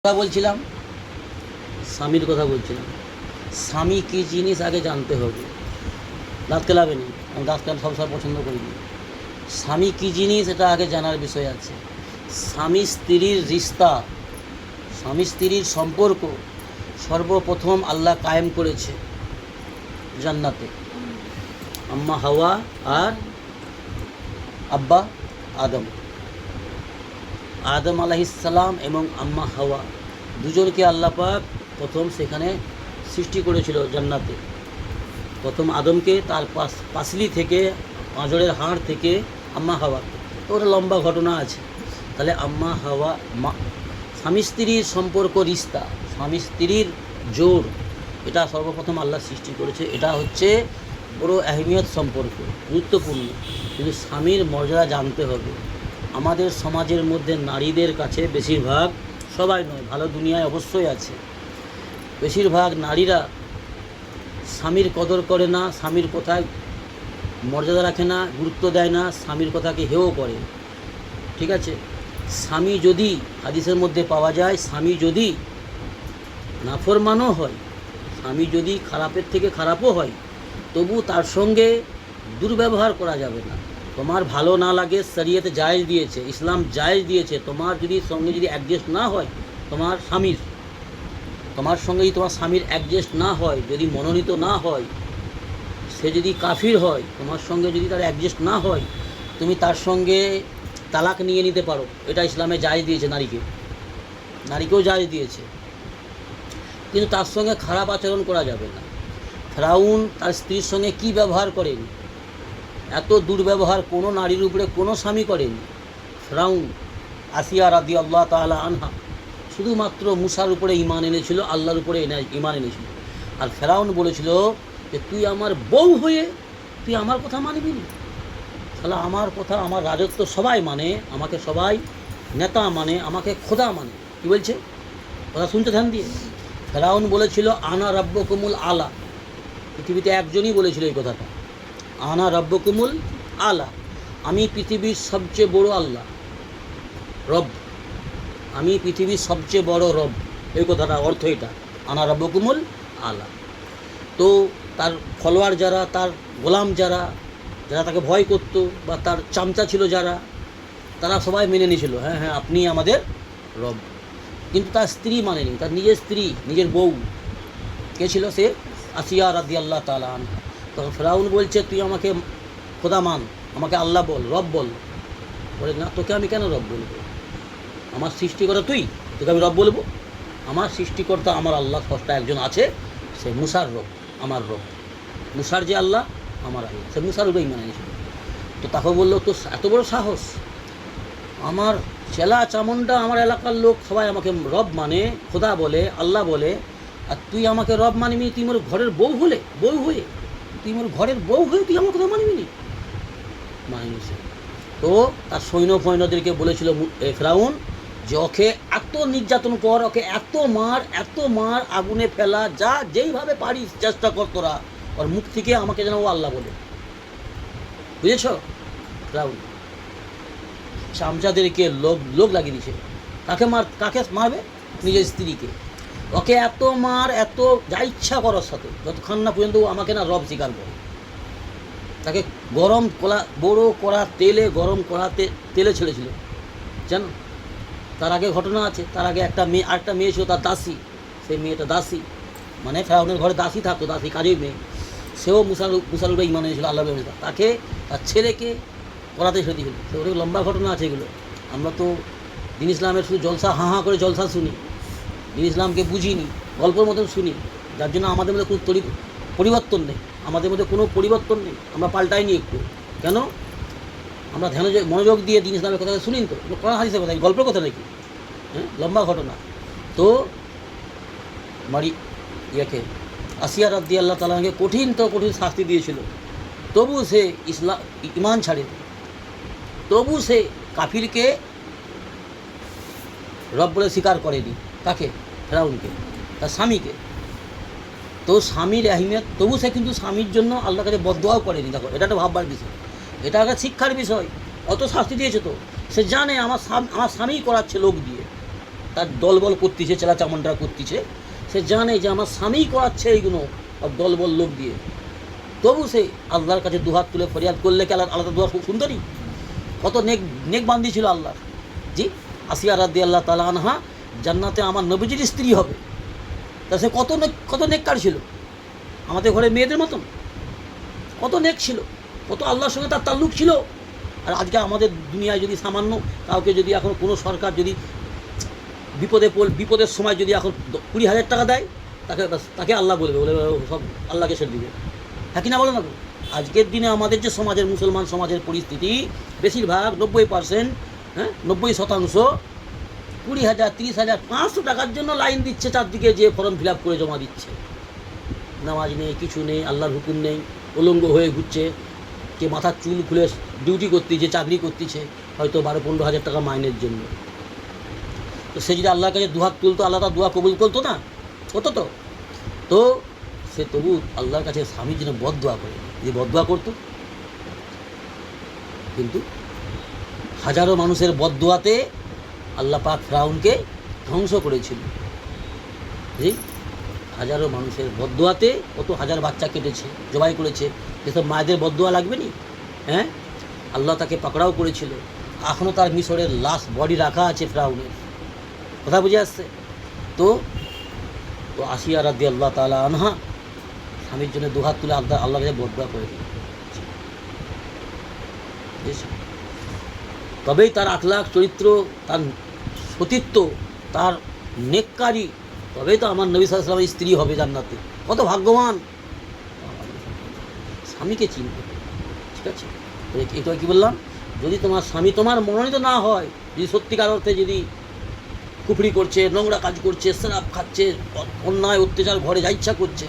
কথা বলছিলাম, স্বামীর কথা বলছিলাম। স্বামী কী জিনিস আগে জানতে হবে। দাঁত কেলাবে নি, আমি দাঁত কেলা সবসময় পছন্দ করিনি। স্বামী কী জিনিস এটা আগে জানার বিষয় আছে। স্বামী স্ত্রীর রিস্তা, স্বামী স্ত্রীর সম্পর্ক সর্বপ্রথম আল্লাহ কায়েম করেছে জান্নাতে। আম্মা হাওয়া আর আব্বা আদম। আদম আলাইহিস সালাম এবং আম্মা হাওয়া দুজনকে আল্লাহ পাক প্রথম সেখানে সৃষ্টি করেছিল জান্নাতে। প্রথম আদমকে, তার পাসলি থেকে, পাঁজরের হাড় থেকে আম্মা হাওয়াকে। তো ওটা লম্বা ঘটনা আছে। তাহলে আম্মা হাওয়া স্বামী স্ত্রীর সম্পর্ক, রিস্তা, স্বামী স্ত্রীর জোর, এটা সর্বপ্রথম আল্লাহ সৃষ্টি করেছে। এটা হচ্ছে বড় আহমিয়ত সম্পর্ক, গুরুত্বপূর্ণ। কিন্তু স্বামীর মর্যাদা জানতে হবে। আমাদের সমাজের মধ্যে নারীদের কাছে বেশিরভাগ, সবাই নয়, ভালো দুনিয়ায় অবশ্যই আছে, বেশিরভাগ নারীরা স্বামীর কদর করে না, স্বামীর কথায় মর্যাদা রাখে না, গুরুত্ব দেয় না, স্বামীর কথাকে হেয় করে। ঠিক আছে, স্বামী যদি, হাদিসের মধ্যে পাওয়া যায়, স্বামী যদি নাফরমানও হয়, স্বামী যদি খারাপের থেকে খারাপও হয়, তবু তার সঙ্গে দুর্ব্যবহার করা যাবে না। তোমার ভালো না লাগে, শরীয়তে জায়েজ দিয়েছে, ইসলাম জায়েজ দিয়েছে। তোমার যদি সঙ্গে যদি অ্যাডজাস্ট না হয়, তোমার স্বামীর, তোমার সঙ্গে যদি তোমার স্বামীর অ্যাডজাস্ট না হয়, যদি মনোনীত না হয়, সে যদি কাফির হয়, তোমার সঙ্গে যদি তার অ্যাডজাস্ট না হয়, তুমি তার সঙ্গে তালাক নিয়ে নিতে পারো। এটা ইসলামে জায়েজ দিয়েছে, নারীকেও জায়েজ দিয়েছে। কিন্তু তার সঙ্গে খারাপ আচরণ করা যাবে না। ফেরাউন তার স্ত্রীর সঙ্গে কি ব্যবহার করেন, এত দুর্ব্যবহার কোনো নারীর উপরে কোনো স্বামী করেনি। ফেরাউন, আসিয়া রাদিয়াল্লাহু তাআলা আনহা শুধুমাত্র মুসার উপরে ঈমান এনেছিল, আল্লাহর উপরে ঈমান এনেছিল। আর ফেরাউন বলেছিল যে তুই আমার বউ হয়ে তুই আমার কথা মানবি না। তাহলে আমার কথা, আমার রাজত্ব সবাই মানে, আমাকে সবাই নেতা মানে, আমাকে খোদা মানে। কী বলছে কথা শুনতে ধ্যান দিয়ে? ফেরাউন বলেছিল আনা রাব্বুকুমুল আলা। পৃথিবীতে একজনই বলেছিল এই কথাটা, আনা রাব্বুকুমুল আলা, আমি পৃথিবীর সবচেয়ে বড় আল্লাহ, রব, আমি পৃথিবীর সবচেয়ে বড় রব। এই কথাটা অর্থ এটা, আনা রাব্বুকুমুল আলা। তো তার ফলোয়ার যারা, তার গোলাম যারা, যারা তাকে ভয় করতো বা তার চামচা ছিল যারা, তারা সবাই মেনে নিয়েছিল, হ্যাঁ হ্যাঁ আপনি আমাদের রব। কিন্তু তার স্ত্রী মানেনি, তার নিজের স্ত্রী, নিজের বউ কে ছিল? সে আসিয়া রাদিয়াল্লাহু তাআলা আনহা। তখন ফেরাউন বলছে তুই আমাকে খোদা মান, আমাকে আল্লাহ বল, রব বল। বলে না, তোকে আমি কেন রব বলবো? আমার সৃষ্টিকর্তা তুই, তোকে আমি রব বলবো? আমার সৃষ্টিকর্তা আমার আল্লাহ স্রষ্টা একজন আছে, সে মুসার রব, আমার রব। মুসার যে আল্লাহ, আমার আল্লাহ, সে মুসার উপরেই মানে নিয়েছিল। তো তাকে বললো তো এত বড় সাহস, আমার চেলা চামুন্ডা, আমার এলাকার লোক সবাই আমাকে রব মানে, খোদা বলে, আল্লাহ বলে, আর তুই আমাকে রব মানবি? তুই মোর ঘরের বউ হয়ে, তুই মোর ঘরের বউ হয়ে তুই আমার কথা মানবি নি? মানিনি সে। তো তার সৈন্যদেরকে বলেছিল ফেরাউন যে ওকে এত নির্যাতন কর, ওকে এত মার, আগুনে ফেলা, যা যেইভাবে পারিস চেষ্টা কর তোরা, ওর মুখ থেকে আমাকে যেন ও আল্লাহ বলে। বুঝেছ? ফেরাউন চামচাদেরকে লোক লাগিয়ে দিয়েছে। কাকে মারবে? নিজের স্ত্রীকে। ওকে এত এত যা ইচ্ছা করার সাথে, যতক্ষণ না পর্যন্ত আমাকে না রব স্বীকার করে। তাকে গরম করা তেলে ছেড়েছিল, জানো? তার আগে ঘটনা আছে, তার আগে আরেকটা মেয়ে ছিল, তার দাসী। সেই মেয়েটা দাসী, মানে ফেরাউনের ঘরে দাসী থাকতো, দাসী কাজের মেয়ে। সেও মুসার উপরে ঈমান এনেছিল, আল্লাহ ব্যবস্থা। তাকে, তার ছেলেকে করাতে ছেড়ে দিয়েছিল। সে অনেক লম্বা ঘটনা আছে এগুলো। আমরা তো দিন ইসলামের শুধু জলসা, হাঁ করে জলসা শুনি, দিন ইসলামকে বুঝিনি, গল্পের মতন শুনি। যার জন্য আমাদের মধ্যে কোনো পরিবর্তন নেই, আমরা পাল্টাইনি একটু। কেন? আমরা মনোযোগ দিয়ে দিন ইসলামের কথা শুনি তো, কোরআন হাদিসের কথা, গল্পের কথা নাকি? হ্যাঁ, লম্বা ঘটনা। তো ইয়েকে আসিয়া রাদিয়াল্লাহু তাআলাকে কঠিন শাস্তি দিয়েছিল, তবু সে ঈমান ছাড়েনি। তবু সে কাফিরকে রব বলে স্বীকার করেনি। কাকে? ফেরাউনকে, তার স্বামীকে। তো স্বামীর আহমিয়ত, তবু সে কিন্তু স্বামীর জন্য আল্লাহর কাছে বদদোয়াও করেনি। দেখো, এটা একটা ভাববার বিষয়, এটা একটা শিক্ষার বিষয়। অত শাস্তি দিয়েছে তো, সে জানে আমার স্বামী করাচ্ছে লোক দিয়ে, তার দলবল করতেছে, চেলা চামনটা করতেছে, সে জানে যে আমার স্বামী করাচ্ছে এইগুলো দলবল লোক দিয়ে, তবু সে আল্লাহর কাছে দুহাত তুলে ফরিয়াদ করলে কি আলাদা দোয়া খুব সুন্দরী? কত নেক বান্দি ছিল আল্লাহর। জি, আসিয়া রাদিয়াল্লাহু তাআলা আনহা জান্নাতে আমার নবীজির স্ত্রী হবে, তা সে কত নেককার ছিল, আমাদের ঘরে মেয়েদের মতন কত নেক ছিল, কত আল্লাহর সঙ্গে তার তাল্লুক ছিল। আর আমাদের দুনিয়ায় যদি সামান্য কাউকে যদি এখন কোনো সরকার যদি বিপদের সময় যদি এখন 20,000 টাকা দেয়, তাকে আল্লাহ বলবে, সব আল্লাহকে ছেড়ে দিবে। হ্যাঁ কি না বলো না? আজকের দিনে আমাদের যে সমাজের মুসলমান সমাজের পরিস্থিতি, বেশিরভাগ 90%, 90% 20,000, 30,000, 500 টাকার জন্য লাইন দিচ্ছে, চারদিকে যে ফর্ম ফিল আপ করে জমা দিচ্ছে। নামাজ নেই, কিছু নেই, আল্লাহর হুকুম নেই, উলঙ্গ হয়ে ঘুরছে, কে মাথার চুল খুলে ডিউটি করতেছে, চাকরি করতেছে, হয়তো 12-15 হাজার টাকা মাইনের জন্য। তো সে যদি আল্লাহর কাছে দুহাত তুলতো, আল্লাহ তার দোয়া কবুল করতো না, হতো তো সে তবু আল্লাহর কাছে স্বামীর জন্য বদদোয়া করে, যে বদদোয়া করতো। কিন্তু হাজারো মানুষের বদদোয়াতে আল্লাহ পাক ফিরআউনকে ধ্বংস করেছিল। জি, হাজারো মানুষের বদদোয়াতে কত হাজার বাচ্চা কেটেছে, জবাই করেছে। এসব মায়েদের বদদোয়া লাগবে নি? হ্যাঁ, আল্লাহ তাকে পাকড়াও করেছিল, এখনও তার মিশরের লাশ বডি রাখা আছে ফিরআউনের। কথা বুঝে আসছে? তো আসিয়া রাদিয়াল্লাহু তাআলা আনহা স্বামীর জন্য দুহাত তুলে আল্লাহর কাছে বদদোয়া করে দিল। তবেই তার আখলাক, চরিত্র, তার সতীত্ব, তার নেককারী, তবেই তো আমার নবী সাল্লাল্লাহু আলাইহি ওয়াসাল্লামের স্ত্রী হবে জান্নাতে। কত ভাগ্যবান স্বামীকে চিনবে। ঠিক আছে, এটা কি বললাম? যদি তোমার স্বামী তোমার মনোনীত না হয়, যদি সত্যিকার অর্থে যদি কুফরি করছে, নোংরা কাজ করছে, শরাব খাচ্ছে, অন্যায় অত্যাচার ঘরে যা ইচ্ছা করছে,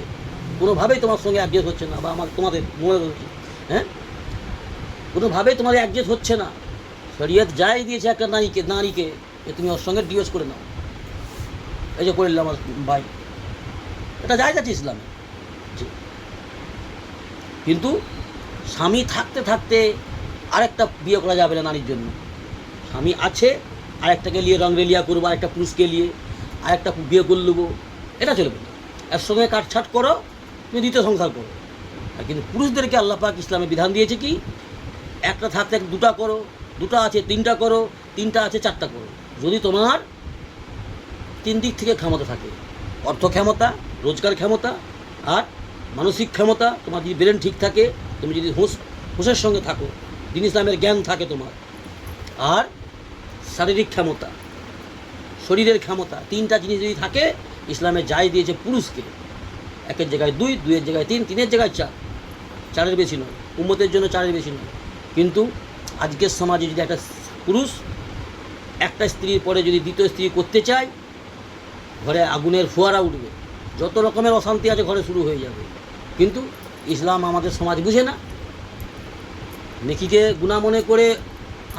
কোনোভাবেই তোমার সঙ্গে অ্যাডজাস্ট হচ্ছে না, বা তোমাদের মনে হচ্ছে, হ্যাঁ, কোনোভাবেই তোমাদের অ্যাডজাস্ট হচ্ছে না, শরীয়ত যাই দিয়েছে একটা নারীকে যে তুমি ওর সঙ্গে ডিভোর্স করে নাও, এই যে করে নিলাম আমার ভাই, এটা জায়েজ আছে ইসলামে। কিন্তু স্বামী থাকতে থাকতে আরেকটা বিয়ে করা যাবে না নারীর জন্য। স্বামী আছে, আরেকটাকে নিয়ে রংরেলিয়া করবো, আরেকটা পুরুষকে নিয়ে আরেকটা বিয়ে করে নেবো, এটা চলবে না। এর সঙ্গে কাটছাট করো, তুমি দ্বিতীয় সংসার করো। আর কিন্তু পুরুষদেরকে আল্লাহ পাক ইসলামে বিধান দিয়েছে কি, একটা থাকতে দুটা করো, দুটা আছে তিনটা করো, তিনটা আছে চারটা করো, যদি তোমার 3 দিক থেকে ক্ষমতা থাকে, অর্থ ক্ষমতা, রোজগার ক্ষমতা, আর মানসিক ক্ষমতা। তোমার যদি ব্রেন ঠিক থাকে, তুমি যদি হুঁশের সঙ্গে থাকো, দিন ইসলামের জ্ঞান থাকে তোমার, আর শারীরিক ক্ষমতা, শরীরের ক্ষমতা, 3টা জিনিস যদি থাকে, ইসলামে যাই দিয়েছে পুরুষকে 1-এর জায়গায় 2, 2-এর জায়গায় 3, 3-এর জায়গায় 4, 4-এর বেশি নয়, উম্মতের জন্য 4-এর বেশি নয়। কিন্তু আজকের সমাজে যদি একটা পুরুষ একটা স্ত্রীর পরে যদি দ্বিতীয় স্ত্রী করতে চায়, ঘরে আগুনের ফোয়ারা উঠবে, যত রকমের অশান্তি আছে ঘরে শুরু হয়ে যাবে। কিন্তু ইসলাম আমাদের সমাজ বুঝে না, নেকিকে গুনাহ মনে করে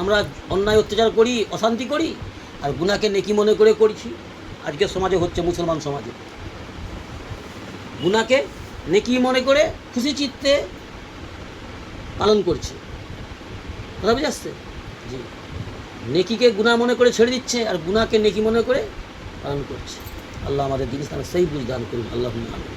আমরা অন্যায় অত্যাচার করি, অশান্তি করি, আর গুনাহকে নেকি মনে করে করছি। আজকের সমাজে হচ্ছে, মুসলমান সমাজে গুনাহকে নেকি মনে করে খুশি চিত্তে পালন করছে। কথা বুঝে আসছে? জি, নেকিকে গুনাহ মনে করে ছেড়ে দিচ্ছে, আর গুনাহকে নেকি মনে করে পালন করছে। আল্লাহ আমাদের দিন ইসলামের সেই বুঝ দান করুন। আল্লাহুম্মা আমিন।